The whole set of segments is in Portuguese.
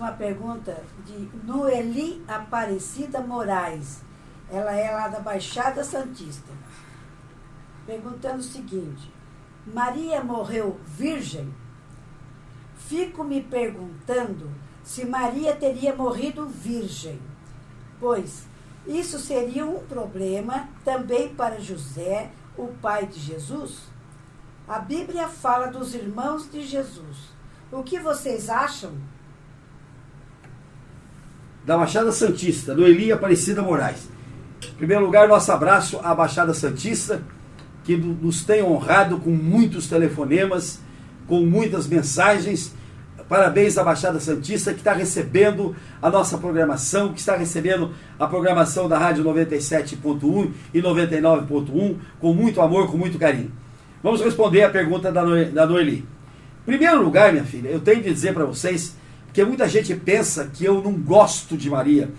uma pergunta de Noeli Aparecida Moraes. Ela é lá da Baixada Santista. Perguntando o seguinte: Maria morreu virgem? Fico me perguntando se Maria teria morrido virgem, pois isso seria um problema também para José, o pai de Jesus. A Bíblia fala dos irmãos de Jesus. O que vocês acham? Da Baixada Santista, Noeli Aparecida Moraes. Em primeiro lugar, nosso abraço à Baixada Santista, que nos tem honrado com muitos telefonemas, com muitas mensagens. Parabéns à Baixada Santista, que está recebendo a nossa programação, que está recebendo a programação da Rádio 97.1 e 99.1, com muito amor, com muito carinho. Vamos responder a pergunta da Noeli. Em primeiro lugar, minha filha, eu tenho de dizer para vocês que muita gente pensa que eu não gosto de Maria,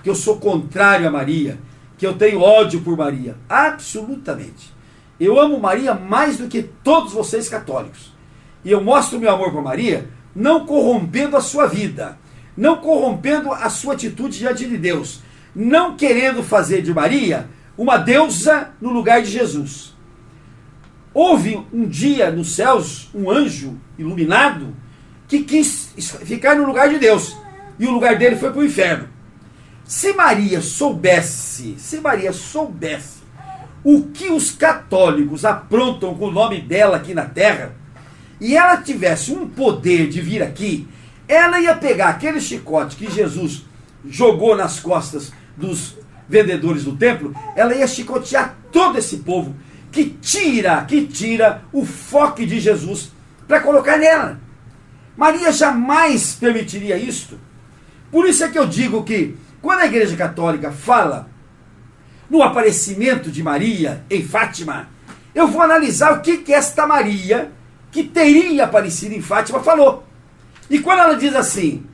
que eu sou contrário a Maria, que eu tenho ódio por Maria. Absolutamente. Eu amo Maria mais do que todos vocês católicos. E eu mostro meu amor por Maria não corrompendo a sua vida, não corrompendo a sua atitude diante de Deus, não querendo fazer de Maria uma deusa no lugar de Jesus. Houve um dia nos céus um anjo iluminado que quis ficar no lugar de Deus, e o lugar dele foi para o inferno. Se Maria soubesse o que os católicos aprontam com o nome dela aqui na terra, e ela tivesse um poder de vir aqui, ela ia pegar aquele chicote que Jesus jogou nas costas dos vendedores do templo, ela ia chicotear todo esse povo que tira o foco de Jesus para colocar nela. Maria jamais permitiria isto. Por isso é que eu digo que quando a Igreja Católica fala no aparecimento de Maria em Fátima, eu vou analisar o que esta Maria, que teria aparecido em Fátima, falou. E quando ela diz assim,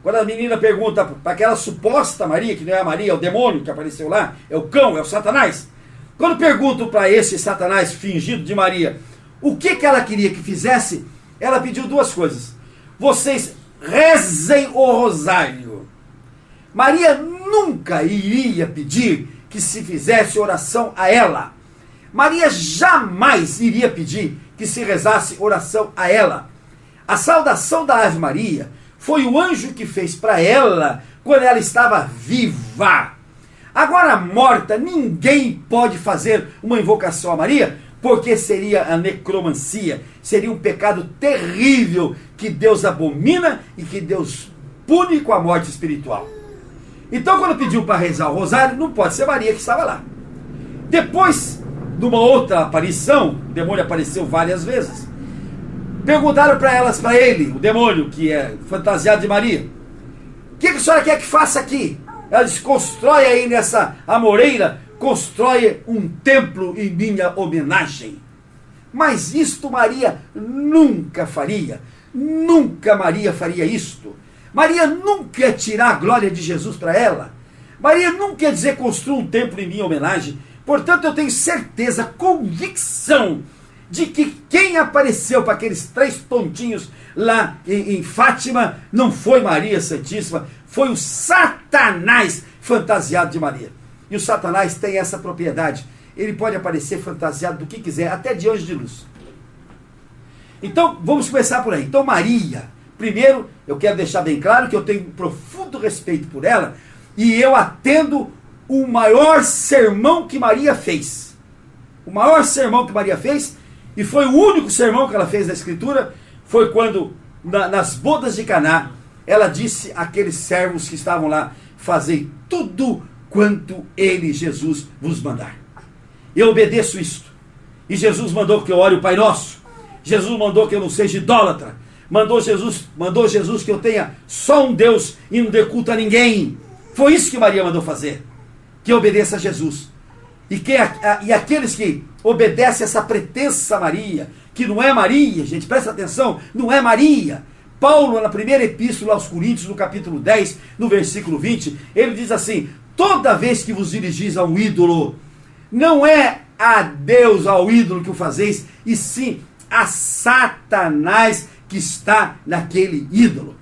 quando a menina pergunta para aquela suposta Maria, que não é a Maria, é o demônio que apareceu lá, é o cão, é o Satanás. Quando pergunto para esse Satanás fingido de Maria, o que ela queria que fizesse, ela pediu duas coisas. Vocês rezem o rosário. Maria nunca iria pedir que se fizesse oração a ela. Maria jamais iria pedir que se rezasse oração a ela. A saudação da Ave Maria foi o anjo que fez para ela quando ela estava viva. Agora morta, ninguém pode fazer uma invocação a Maria, porque seria a necromancia, seria um pecado terrível que Deus abomina e que Deus pune com a morte espiritual. Então, quando pediu para rezar o rosário, não pode ser Maria que estava lá. Depois de uma outra aparição, o demônio apareceu várias vezes. Perguntaram para ele, o demônio, que é fantasiado de Maria, o que a senhora quer que faça aqui? Ela disse, constrói aí nessa amoreira, constrói um templo em minha homenagem. Mas isto Maria nunca faria. Nunca Maria faria isto. Maria nunca ia tirar a glória de Jesus para ela. Maria nunca ia dizer, construa um templo em minha homenagem. Portanto, eu tenho certeza, convicção, de que quem apareceu para aqueles 3 tontinhos lá em Fátima não foi Maria Santíssima, foi o Satanás fantasiado de Maria. E o Satanás tem essa propriedade. Ele pode aparecer fantasiado do que quiser, até de anjo de luz. Então, vamos começar por aí. Então, Maria, primeiro, eu quero deixar bem claro que eu tenho um profundo respeito por ela, e eu atendo o maior sermão que Maria fez. O maior sermão que Maria fez, e foi o único sermão que ela fez na Escritura, foi quando, nas bodas de Caná, ela disse àqueles servos que estavam lá, fazei tudo quanto ele, Jesus, vos mandar. Eu obedeço isto. E Jesus mandou que eu ore o Pai Nosso. Jesus mandou que eu não seja idólatra. Mandou Jesus que eu tenha só um Deus e não dê culto a ninguém. Foi isso que Maria mandou fazer. Que eu obedeça a Jesus. E aqueles que obedecem essa pretensa Maria, que não é Maria, gente, presta atenção, não é Maria. Paulo, na primeira epístola aos Coríntios, no capítulo 10, no versículo 20, ele diz assim, toda vez que vos dirigis a um ídolo, não é a Deus, ao ídolo que o fazeis, e sim a Satanás que está naquele ídolo.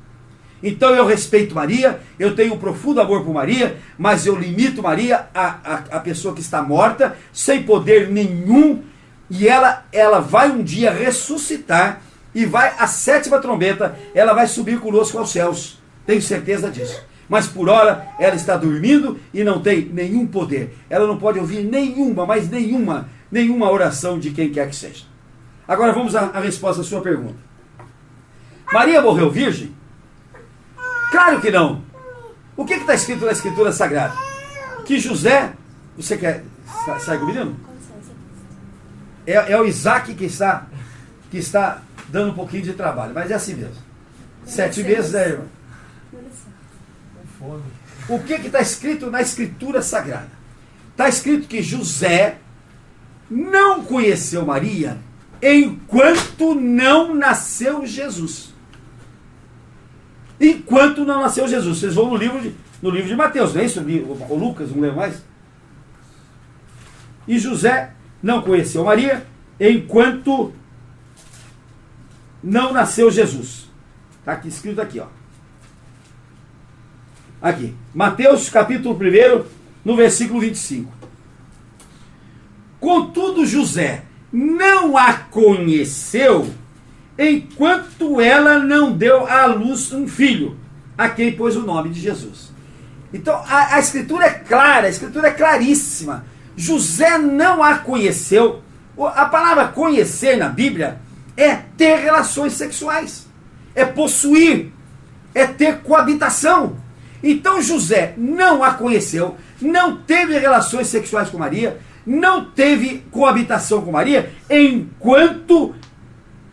Então eu respeito Maria, eu tenho um profundo amor por Maria, mas eu limito Maria a pessoa que está morta, sem poder nenhum, e ela vai um dia ressuscitar, e vai, a 7ª trombeta, ela vai subir conosco aos céus. Tenho certeza disso. Mas por hora, ela está dormindo e não tem nenhum poder. Ela não pode ouvir nenhuma oração de quem quer que seja. Agora vamos à resposta à sua pergunta. Maria morreu virgem? Claro que não. O que está escrito na Escritura Sagrada? Que José... Você quer sair com o menino? É o Isaac que está dando um pouquinho de trabalho, mas é assim mesmo. 7 meses, né, irmão? O que está escrito na Escritura Sagrada? Está escrito que José não conheceu Maria enquanto não nasceu Jesus. Enquanto não nasceu Jesus. Vocês vão no livro de Mateus, não é isso? Ou Lucas, não lembro mais. E José não conheceu Maria enquanto não nasceu Jesus. Está aqui, escrito aqui, ó. Aqui, Mateus capítulo 1, no versículo 25. Contudo, José não a conheceu enquanto ela não deu à luz um filho, a quem pôs o nome de Jesus. Então, a Escritura é clara, a Escritura é claríssima. José não a conheceu. A palavra conhecer na Bíblia é ter relações sexuais, é possuir, é ter coabitação. Então José não a conheceu, não teve relações sexuais com Maria, não teve coabitação com Maria, enquanto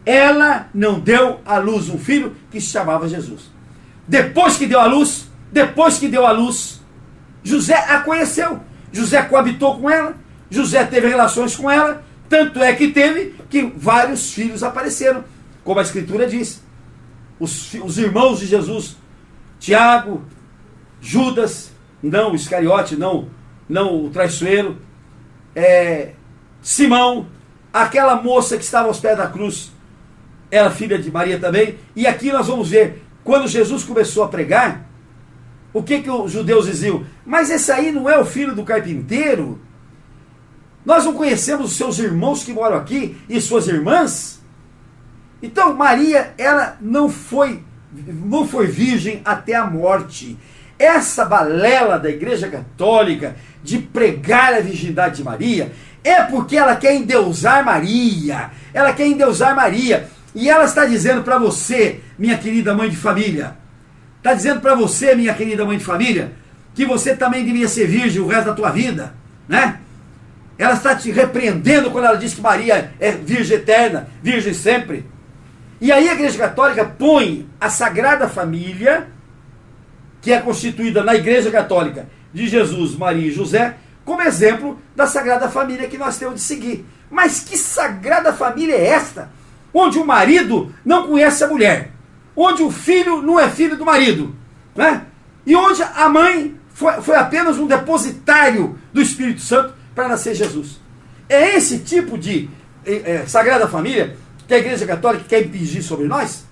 ela não deu à luz um filho que se chamava Jesus. Depois que deu à luz, José a conheceu. José coabitou com ela, José teve relações com ela, tanto é que teve que vários filhos apareceram, como a Escritura diz. Os irmãos de Jesus, Tiago, Judas, não o Iscariote, não o traiçoeiro, Simão, aquela moça que estava aos pés da cruz, era filha de Maria também. E aqui nós vamos ver, quando Jesus começou a pregar, o que os judeus diziam? Mas esse aí não é o filho do carpinteiro? Nós não conhecemos os seus irmãos que moram aqui e suas irmãs? Então Maria, ela não foi virgem até a morte. Essa balela da Igreja Católica de pregar a virgindade de Maria é porque ela quer endeusar Maria. Ela quer endeusar Maria. E ela está dizendo para você, minha querida mãe de família, está dizendo para você, minha querida mãe de família, que você também devia ser virgem o resto da tua vida, né? Ela está te repreendendo quando ela diz que Maria é virgem eterna, virgem sempre. E aí a Igreja Católica põe a Sagrada Família, que é constituída na Igreja Católica de Jesus, Maria e José, como exemplo da Sagrada Família que nós temos de seguir. Mas que Sagrada Família é esta? Onde o marido não conhece a mulher, onde o filho não é filho do marido, né? E onde a mãe foi apenas um depositário do Espírito Santo para nascer Jesus. É esse tipo de Sagrada Família que a Igreja Católica quer impingir sobre nós?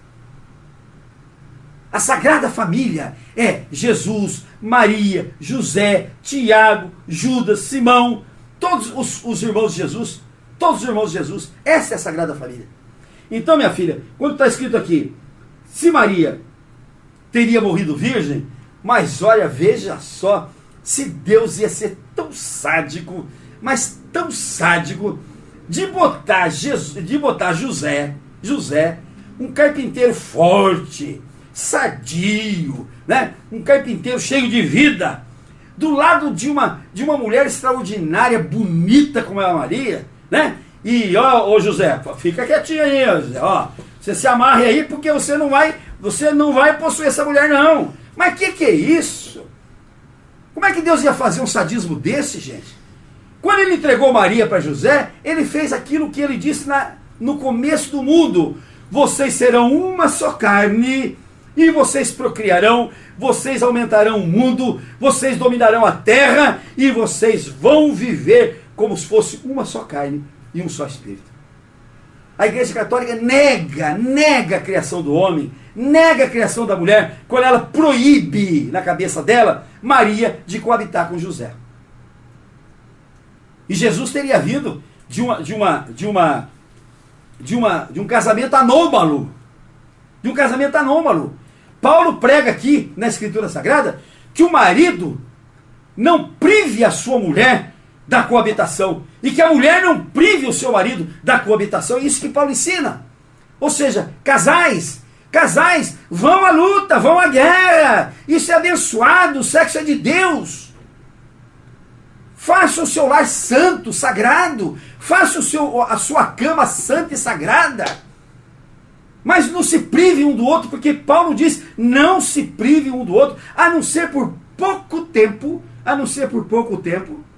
A Sagrada Família é Jesus, Maria, José, Tiago, Judas, Simão, todos os irmãos de Jesus, todos os irmãos de Jesus. Essa é a Sagrada Família. Então, minha filha, quando está escrito aqui, se Maria teria morrido virgem, mas olha, veja só, se Deus ia ser tão sádico, mas tão sádico, de botar José, um carpinteiro forte, sadio, né? Um carpinteiro cheio de vida, do lado de uma mulher extraordinária, bonita como é a Maria, né? E ó, José, fica quietinho aí, José, ó, você se amarre aí porque você não vai possuir essa mulher não. Mas que é isso? Como é que Deus ia fazer um sadismo desse, gente? Quando ele entregou Maria para José, ele fez aquilo que ele disse no começo do mundo: vocês serão uma só carne, e vocês procriarão, vocês aumentarão o mundo, vocês dominarão a terra, e vocês vão viver como se fosse uma só carne e um só espírito. A Igreja Católica nega a criação do homem, nega a criação da mulher quando ela proíbe na cabeça dela Maria de coabitar com José. E Jesus teria vindo de um casamento anômalo. De um casamento anômalo. Paulo prega aqui na Escritura Sagrada que o marido não prive a sua mulher da coabitação e que a mulher não prive o seu marido da coabitação. É isso que Paulo ensina. Ou seja, casais vão à luta, vão à guerra. Isso é abençoado, o sexo é de Deus. Faça o seu lar santo, sagrado. Faça a sua cama santa e sagrada. Mas não se prive um do outro, porque Paulo diz, não se prive um do outro, a não ser por pouco tempo,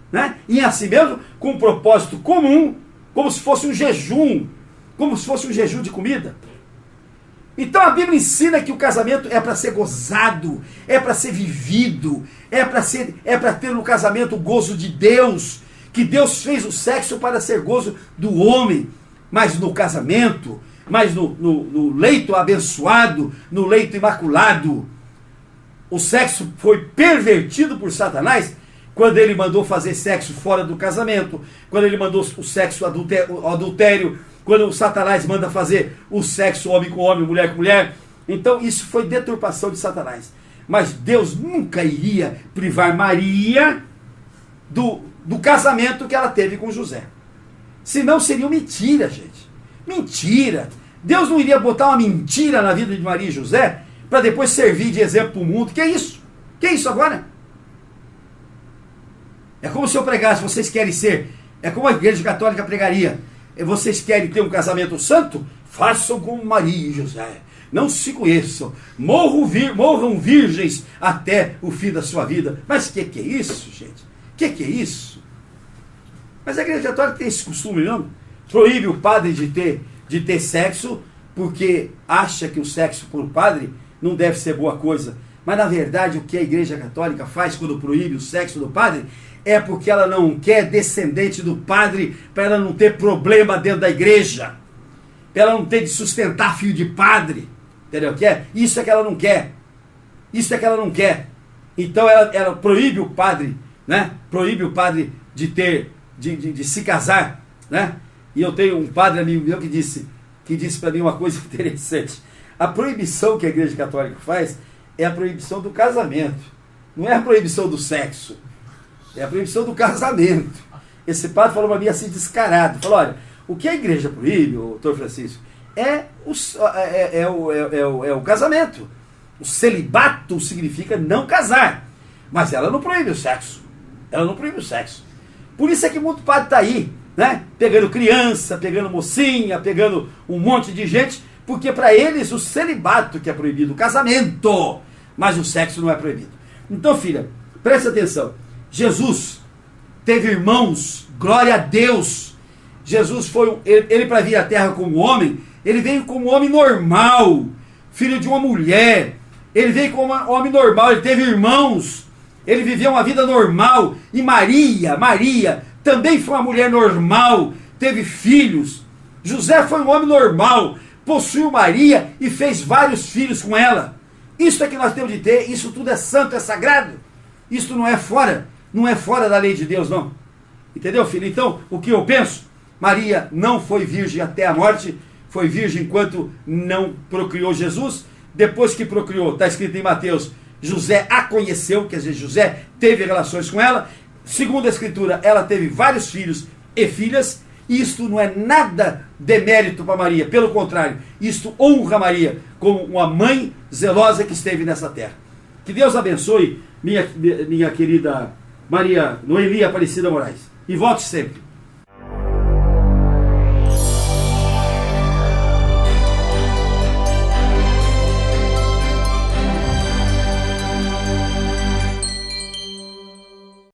né? E assim mesmo, com um propósito comum, como se fosse um jejum de comida. Então a Bíblia ensina que o casamento é para ser gozado, é para ser vivido, é para ter no casamento o gozo de Deus, que Deus fez o sexo para ser gozo do homem, mas no casamento, mas no leito abençoado, no leito imaculado, o sexo foi pervertido por Satanás quando ele mandou fazer sexo fora do casamento, quando ele mandou o sexo adultério, quando o Satanás manda fazer o sexo homem com homem, mulher com mulher. Então isso foi deturpação de Satanás. Mas Deus nunca iria privar Maria do casamento que ela teve com José. Senão seria mentira, gente. Mentira. Deus não iria botar uma mentira na vida de Maria e José para depois servir de exemplo para o mundo. Que é isso? Que é isso agora? É como se eu pregasse, vocês querem ser, é como a Igreja Católica pregaria, vocês querem ter um casamento santo? Façam como Maria e José. Não se conheçam. Morram virgens até o fim da sua vida. Mas que é isso, gente? Que é isso? Mas a Igreja Católica tem esse costume, não? Proíbe o padre de ter sexo porque acha que o sexo para o padre não deve ser boa coisa. Mas na verdade o que a Igreja Católica faz quando proíbe o sexo do padre é porque ela não quer descendente do padre para ela não ter problema dentro da igreja. Para ela não ter de sustentar filho de padre. Entendeu o que é? Isso é que ela não quer. Isso é que ela não quer. Então ela proíbe o padre, né? Proíbe o padre de se casar, né? E eu tenho um padre amigo meu que disse para mim uma coisa interessante. A proibição que a Igreja Católica faz é a proibição do casamento. Não é a proibição do sexo. É a proibição do casamento. Esse padre falou para mim assim descarado. Falou, olha, o que a igreja proíbe, o doutor Francisco, é o casamento. O celibato significa não casar. Mas ela não proíbe o sexo. Ela não proíbe o sexo. Por isso é que muito padre está aí, né? Pegando criança, pegando mocinha, pegando um monte de gente, porque para eles o celibato que é proibido, o casamento, mas o sexo não é proibido. Então, filha, presta atenção. Jesus teve irmãos, glória a Deus. Jesus foi, ele para vir à terra como homem, ele veio como homem normal, filho de uma mulher. Ele veio como homem normal, ele teve irmãos, ele viveu uma vida normal. E Maria também foi uma mulher normal, teve filhos. José foi um homem normal, possuiu Maria e fez vários filhos com ela. Isso é que nós temos de ter, isso tudo é santo, é sagrado. Isso não é fora da lei de Deus, não. Entendeu, filho? Então, o que eu penso? Maria não foi virgem até a morte, foi virgem enquanto não procriou Jesus. Depois que procriou, está escrito em Mateus, José a conheceu, quer dizer, José teve relações com ela. Segundo a Escritura, ela teve vários filhos e filhas. Isto não é nada demérito para Maria, pelo contrário, isto honra Maria como uma mãe zelosa que esteve nessa terra. Que Deus abençoe minha querida Maria Noeli Aparecida Moraes. E volte sempre.